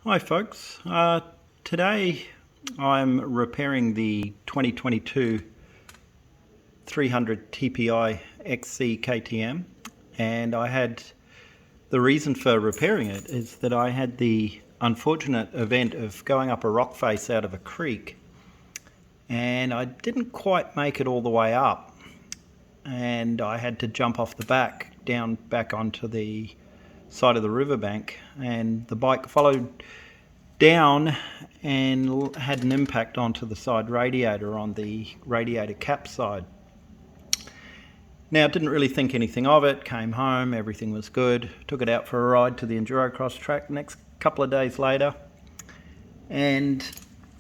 Hi folks, today I'm repairing the 2022 300 TPI XC KTM, and the reason for repairing it is that I had the unfortunate event of going up a rock face out of a creek, and I didn't quite make it all the way up, and I had to jump off the back onto the side of the riverbank, and the bike followed down and had an impact onto the side radiator on the radiator cap side. Now, I didn't really think anything of it, came home, everything was good, took it out for a ride to the endurocross track next couple of days later, and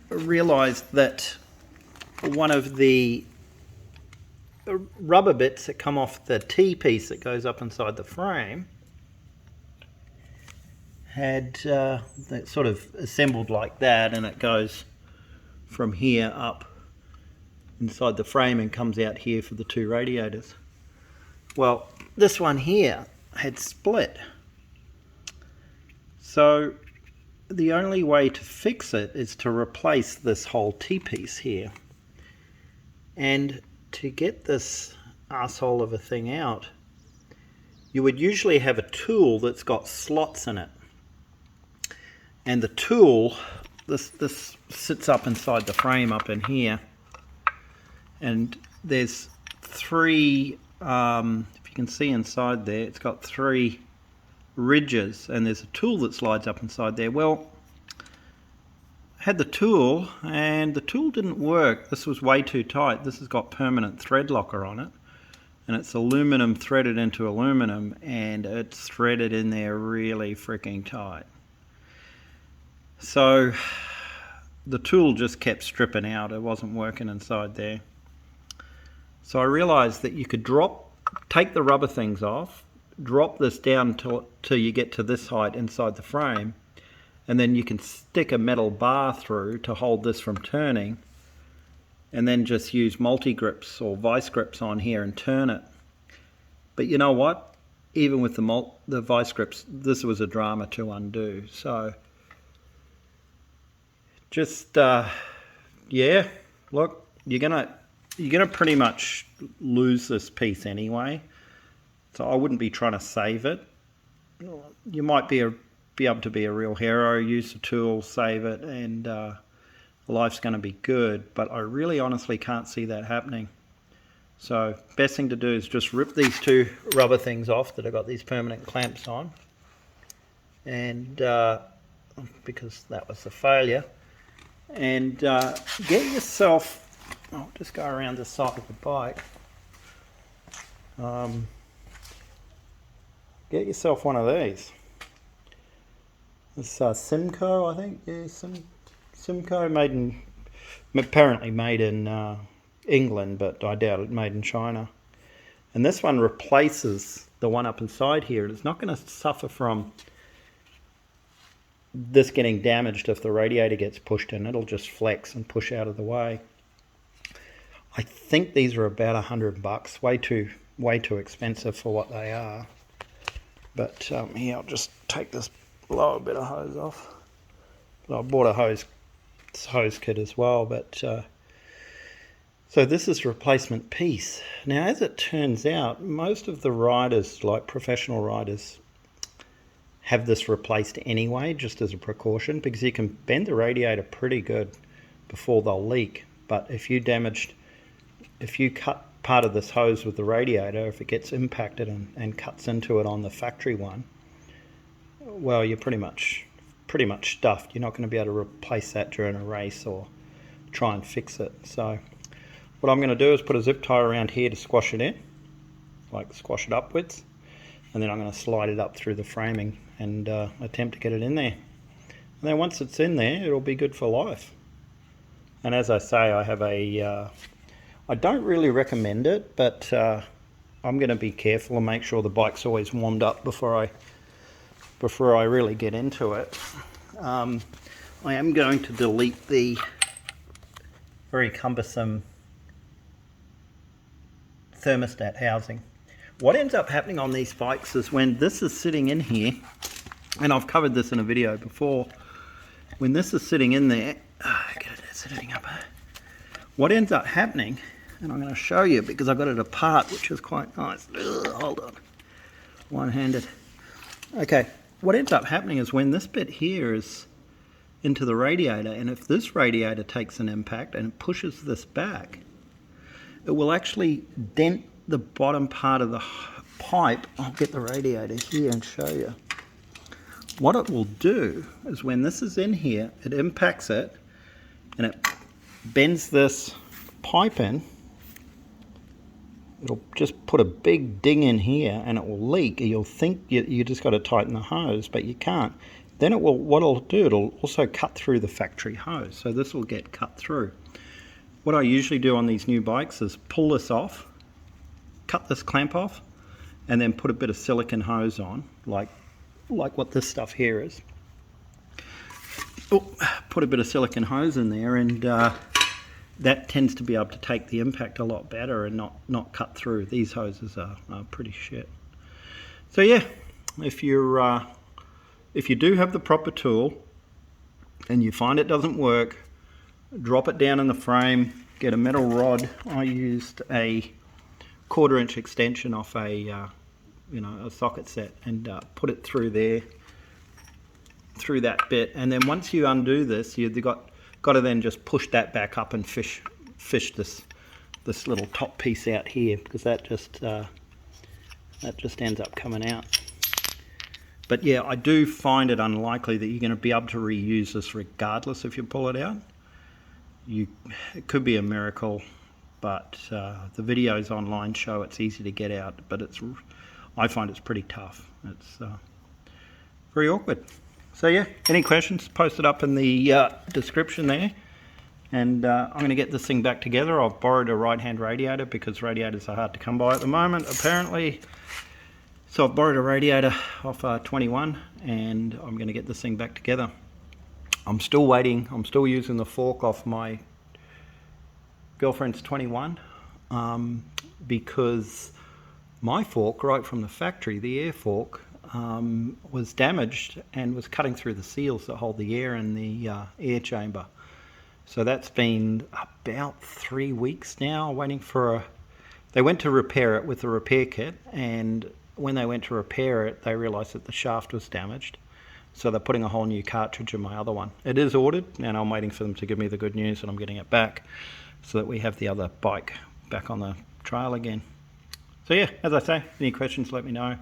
realised that one of the rubber bits that come off the T piece that goes up inside the frame had that sort of assembled like that, and it goes from here up inside the frame and comes out here for the two radiators. Well, this one here had split, so the only way to fix it is to replace this whole T piece here. And to get this asshole of a thing out, you would usually have a tool that's got slots in it. And the tool, this sits up inside the frame up in here. And there's three, if you can see inside there, it's got three ridges, and there's a tool that slides up inside there. Well, I had the tool, and the tool didn't work. This was way too tight. This has got permanent thread locker on it, and it's aluminum threaded into aluminum, and it's threaded in there really freaking tight. So the tool just kept stripping out. It wasn't working inside there. So I realized that you could take the rubber things off, drop this down till you get to this height inside the frame, and then you can stick a metal bar through to hold this from turning, and then just use multi-grips or vice grips on here and turn it. But you know what? Even with the vice grips, this was a drama to undo. So just yeah, look, you're gonna pretty much lose this piece anyway, so I wouldn't be trying to save it. You might be able to be a real hero, use the tool, save it, and life's going to be good, but I really honestly can't see that happening. So best thing to do is just rip these two rubber things off that have got these permanent clamps on, and because that was the failure, and get yourself, I'll just go around the side of the bike, get yourself one of these. It's Simco, I think. Yeah, Simco, apparently made in England, but I doubt it made in China. And this one replaces the one up inside here. It's not going to suffer from this getting damaged if the radiator gets pushed in. It'll just flex and push out of the way. I think these are about $100, way too expensive for what they are. But here, I'll just take this lower bit of hose off. I bought a hose kit as well, but so this is a replacement piece. Now, as it turns out, most of the riders, like professional riders, have this replaced anyway, just as a precaution, because you can bend the radiator pretty good before they'll leak. But if you cut part of this hose with the radiator, if it gets impacted and cuts into it on the factory one, well, you're pretty much stuffed. You're not going to be able to replace that during a race or try and fix it. So what I'm going to do is put a zip tie around here to squash it in, like squash it upwards, and then I'm going to slide it up through the framing and attempt to get it in there. And then once it's in there, it'll be good for life. And as I say, I have I don't really recommend it, but I'm going to be careful and make sure the bike's always warmed up before I really get into it. I am going to delete the very cumbersome thermostat housing. What ends up happening on these bikes is when this is sitting in here, and I've covered this in a video before, when this is sitting in there, get it sitting up there. What ends up happening, and I'm going to show you because I got it apart, which is quite nice. Hold on, one-handed. Okay, what ends up happening is when this bit here is into the radiator, and if this radiator takes an impact and pushes this back, it will actually dent the bottom part of the pipe. I'll get the radiator here and show you. What it will do is when this is in here, it impacts it and it bends this pipe in. It'll just put a big ding in here and it will leak. You'll think you just got to tighten the hose, but you can't. Then it will, what it'll do, it'll also cut through the factory hose. So this will get cut through. What I usually do on these new bikes is pull this off, cut this clamp off, and then put a bit of silicone hose on, like what this stuff here is. Oh, put a bit of silicone hose in there, and that tends to be able to take the impact a lot better and not cut through. These hoses are pretty shit. So yeah, if you do have the proper tool and you find it doesn't work, drop it down in the frame, get a metal rod. I used a 1/4 inch extension off a socket set, and put it through there, through that bit. And then once you undo this, you've got to then just push that back up and fish this little top piece out here, because that just ends up coming out. But yeah, I do find it unlikely that you're going to be able to reuse this regardless if you pull it out. It could be a miracle, but the videos online show it's easy to get out, but I find it's pretty tough. It's very awkward. So yeah, any questions, post it up in the description there. And I'm going to get this thing back together. I've borrowed a right-hand radiator because radiators are hard to come by at the moment, apparently. So I've borrowed a radiator off 21, and I'm going to get this thing back together. I'm still waiting. I'm still using the fork off my girlfriend's 21 because my fork, right from the factory, the air fork, was damaged and was cutting through the seals that hold the air in the air chamber. So that's been about 3 weeks now, waiting for they went to repair it with the repair kit, and when they went to repair it, they realized that the shaft was damaged. So they're putting a whole new cartridge in my other one. It is ordered, and I'm waiting for them to give me the good news that I'm getting it back so that we have the other bike back on the trail again. So yeah, as I say, any questions, let me know. I'm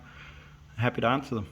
happy to answer them.